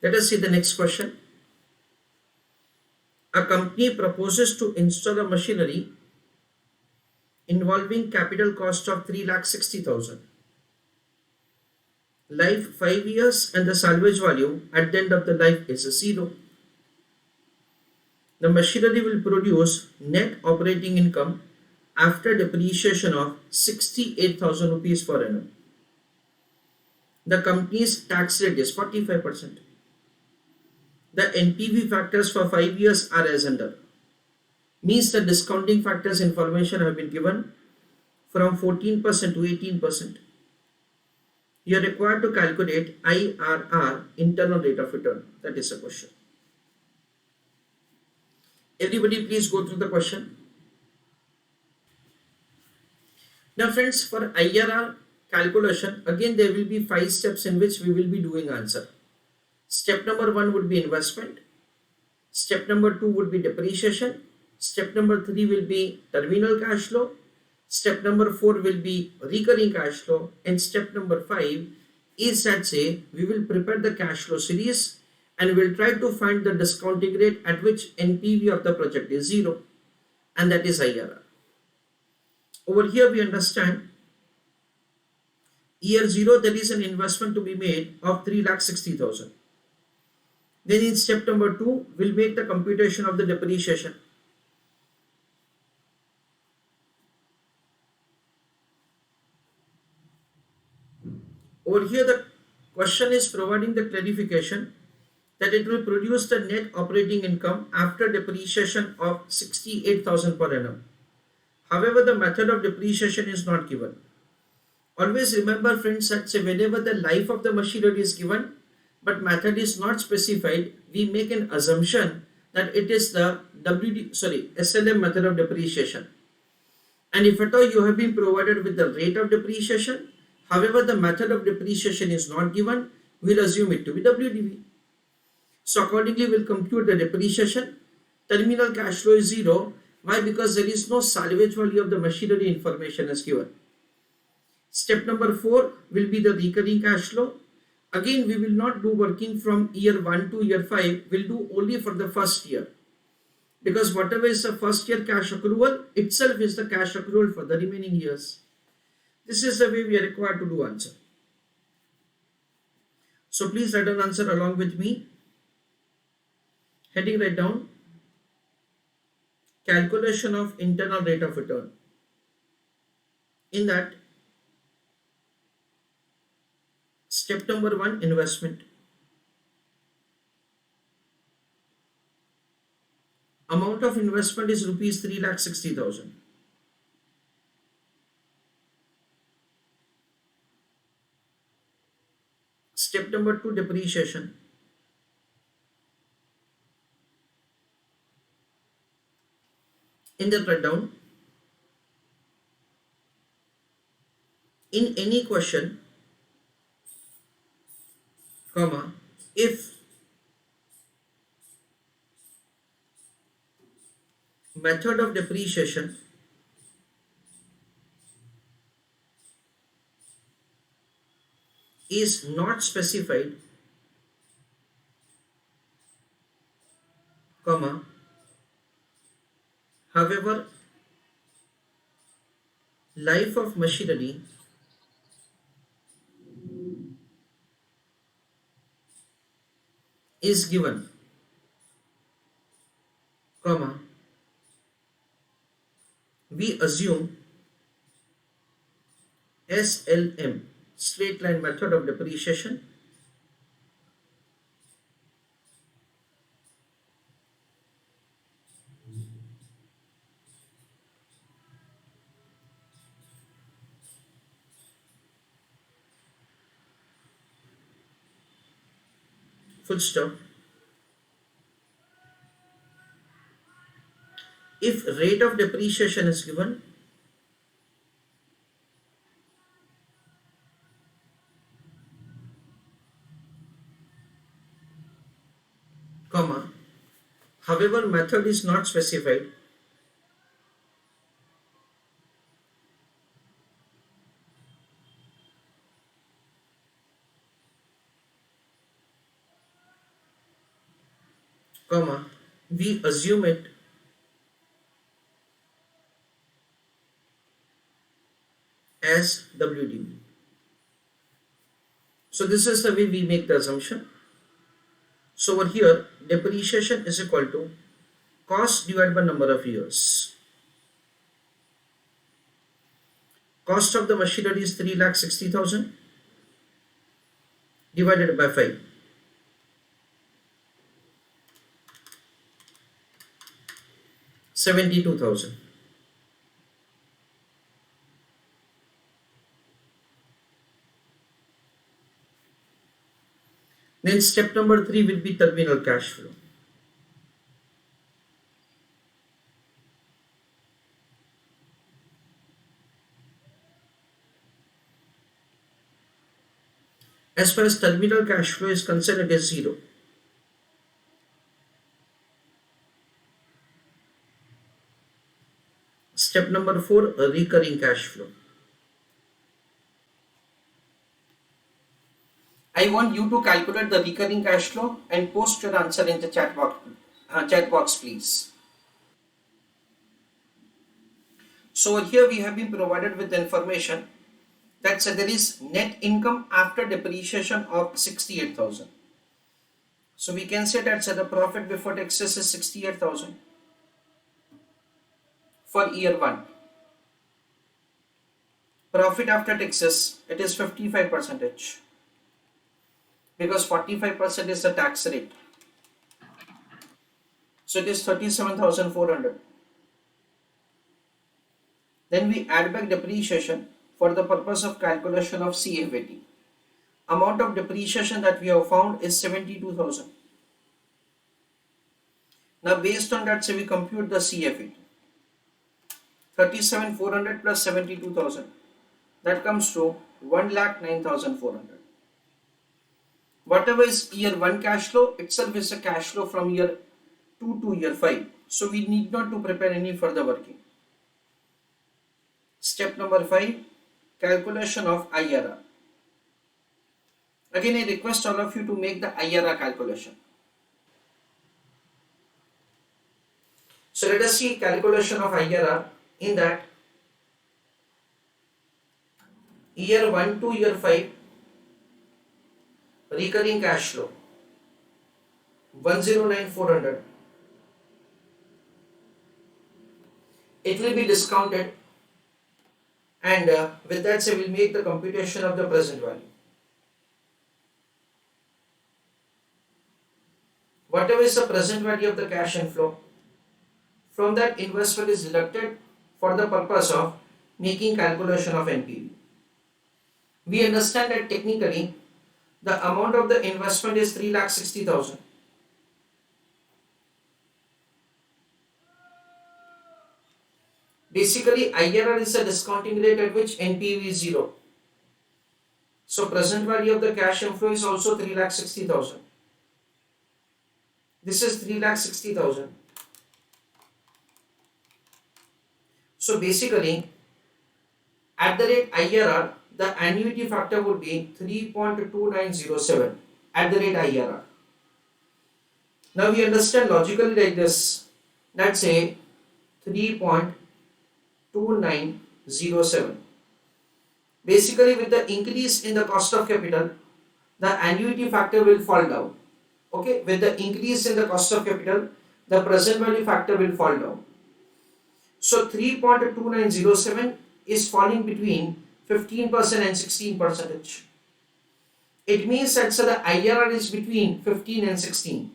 Let us see the next question. A company proposes to install a machinery involving capital cost of 3,60,000. Life 5 years and the salvage value at the end of the life is a zero. The machinery will produce net operating income after depreciation of 68,000 rupees per annum. The company's tax rate is 45%. The NPV factors for 5 years are as under. Means the discounting factors information have been given from 14% to 18%. You are required to calculate IRR, internal rate of return. That is a question. Everybody please go through the question. Now friends, for IRR calculation, again there will be 5 steps in which we will be doing answer. Step number 1 would be investment. Step number 2 would be depreciation. Step number 3 will be terminal cash flow. Step number 4 will be recurring cash flow. And step number 5 is that say we will prepare the cash flow series and we'll try to find the discounting rate at which NPV of the project is 0, and that is IRR. Over here we understand year 0 there is an investment to be made of 3,60,000. Then in step number 2 we'll make the computation of the depreciation. Over here the question is providing the clarification that it will produce the net operating income after depreciation of 68,000 per annum. However, the method of depreciation is not given. Always remember friends that say whenever the life of the machinery is given but method is not specified, we make an assumption that it is the SLM method of depreciation. And if at all you have been provided with the rate of depreciation, however the method of depreciation is not given, we'll assume it to be WDV. So accordingly we'll compute the depreciation. Terminal cash flow is 0. Why? Because there is no salvage value of the machinery information as given. Step number 4 will be the recurring cash flow. Again we will not do working from year 1 to year 5. We'll do only for the first year. Because whatever is the first year cash accrual itself is the cash accrual for the remaining years. This is the way we are required to do answer. So please write an answer along with me. Heading right down. Calculation of internal rate of return. In that, step number 1, investment. Amount of investment is rupees 3,60,000. Step number 2, depreciation. In the write down, in any question, comma, if method of depreciation is not specified, comma, however life of machinery is given, comma, we assume SLM, straight line method of depreciation, full stop. If rate of depreciation is given, comma, however method is not specified, comma, we assume it as WDV. So this is the way we make the assumption. So over here, depreciation is equal to cost divided by number of years. Cost of the machinery is 3,60,000 divided by 5. $72,000. Then step number 3 will be terminal cash flow. As far as terminal cash flow is concerned, it is 0. Step number 4, a recurring cash flow. I want you to calculate the recurring cash flow and post your answer in the chat box, please. So here we have been provided with the information that there is net income after depreciation of 68,000. So we can say that the profit before taxes is 68,000 for year 1. Profit after taxes, it is 55%, because 45% is the tax rate. So it is 37,400. Then we add back depreciation for the purpose of calculation of CFAT. Amount of depreciation that we have found is 72,000. Now based on that, we compute the CFAT. 37,400 plus 72,000. That comes to 1,09,400. Whatever is year 1 cash flow itself is a cash flow from year 2 to year 5. So we need not to prepare any further working. Step number 5, calculation of IRR. Again, I request all of you to make the IRR calculation. So let us see calculation of IRR. In that, year 1 to year 5, recurring cash flow 109,400. It will be discounted, and with that we will make the computation of the present value. Whatever is the present value of the cash inflow, from that investment is deducted for the purpose of making calculation of NPV. We understand that technically the amount of the investment is 3,60,000. Basically, IRR is a discounting rate at which NPV is 0. So present value of the cash inflow is also 3,60,000. This is 3,60,000. So basically, at the rate IRR, the annuity factor would be 3.2907 at the rate IRR. Now we understand logically like this. Let's say 3.2907. Basically, with the increase in the cost of capital, the annuity factor will fall down. Okay, with the increase in the cost of capital, the present value factor will fall down. So 3.2907 is falling between 15% and 16%. It means that the IRR is between 15 and 16.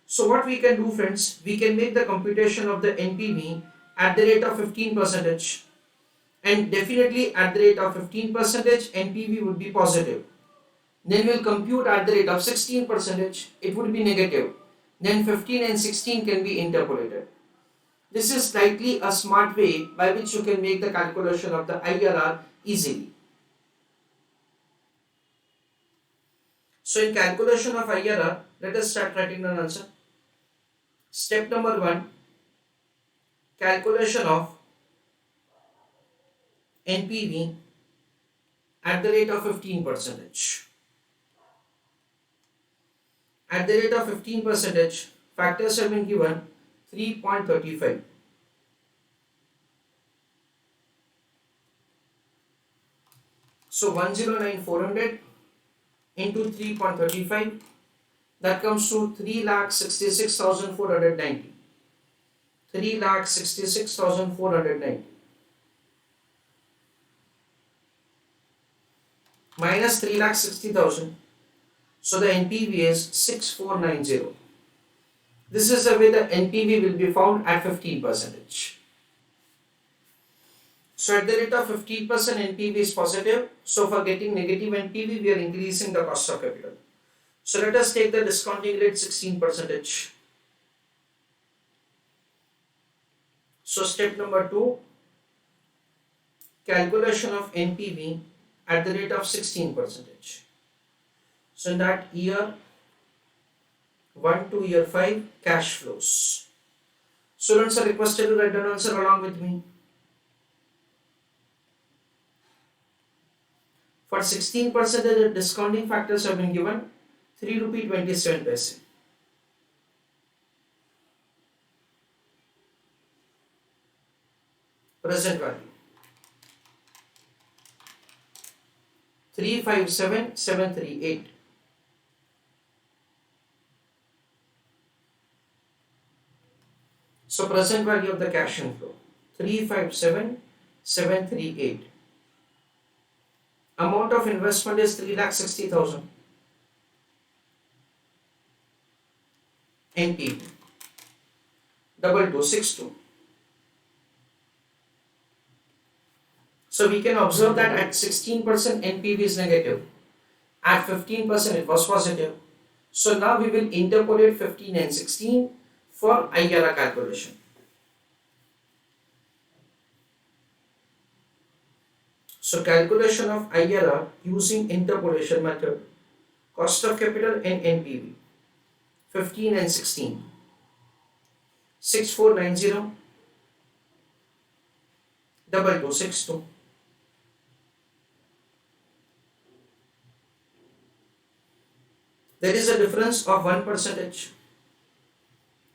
So what we can do, friends, we can make the computation of the NPV at the rate of 15%, and definitely at the rate of 15% NPV would be positive. Then we will compute at the rate of 16%, it would be negative. Then 15 and 16 can be interpolated. This is slightly a smart way by which you can make the calculation of the IRR easily. So in calculation of IRR, let us start writing an answer. Step number 1, calculation of NPV at the rate of 15%. At the rate of 15%, Factors have been given 3.35. So 109,400 into 3.35, that comes to 3,66,490. 3,66,490 minus 3,60,000. So the NPV is 6,490. This is the way the NPV will be found at 15%. So at the rate of 15% NPV is positive. So for getting negative NPV, we are increasing the cost of capital. So let us take the discounting rate 16%. So step number 2, calculation of NPV at the rate of 16%. So in that year 1 to year 5, cash flows. Students are requested to write down answer along with me. For 16%, the discounting factors have been given 3 rupee 27 paise. Present value 357,738. So present value of the cash inflow 357,738. Amount of investment is 3,60,000. NPV 2262. So we can observe that at 16% NPV is negative. At 15% it was positive. So now we will interpolate 15 and 16 for IRR calculation. So calculation of IRR using interpolation method, cost of capital and NPV, 15 and 16, 6,490, 2262. There is a difference of 1%,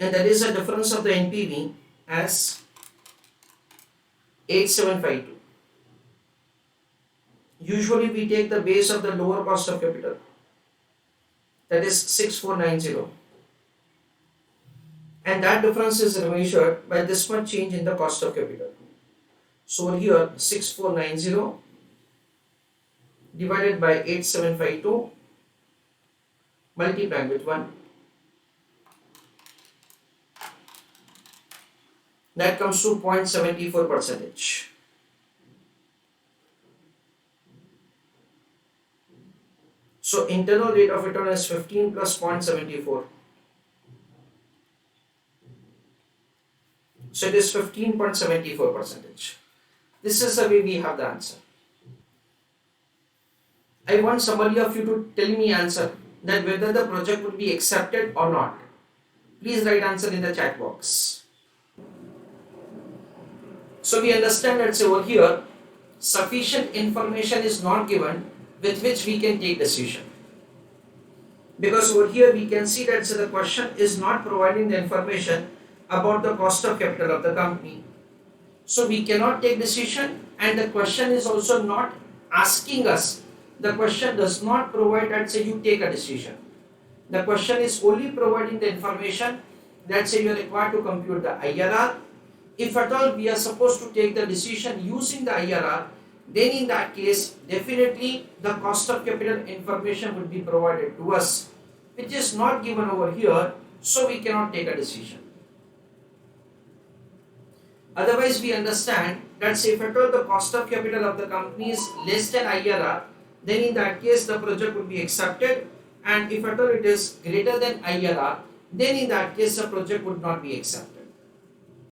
and there is a difference of the NPV as 8752. Usually we take the base of the lower cost of capital, that is 6,490, and that difference is measured by this much change in the cost of capital. So here 6,490 divided by 8752 multiplied with 1, that comes to 0.74%. So internal rate of return is 15 plus 0.74. So it is 15.74%. This is the way we have the answer. I want somebody of you to tell me answer that whether the project would be accepted or not. Please write answer in the chat box. So we understand that over here sufficient information is not given with which we can take decision. Because over here we can see that the question is not providing the information about the cost of capital of the company. So we cannot take decision, and the question is also not asking us. The question does not provide that say you take a decision. The question is only providing the information that say you are required to compute the IRR. If at all we are supposed to take the decision using the IRR, then in that case definitely the cost of capital information will be provided to us, which is not given over here, so we cannot take a decision. Otherwise we understand that say if at all the cost of capital of the company is less than IRR, then in that case the project would be accepted, and if at all it is greater than IRR, then in that case the project would not be accepted.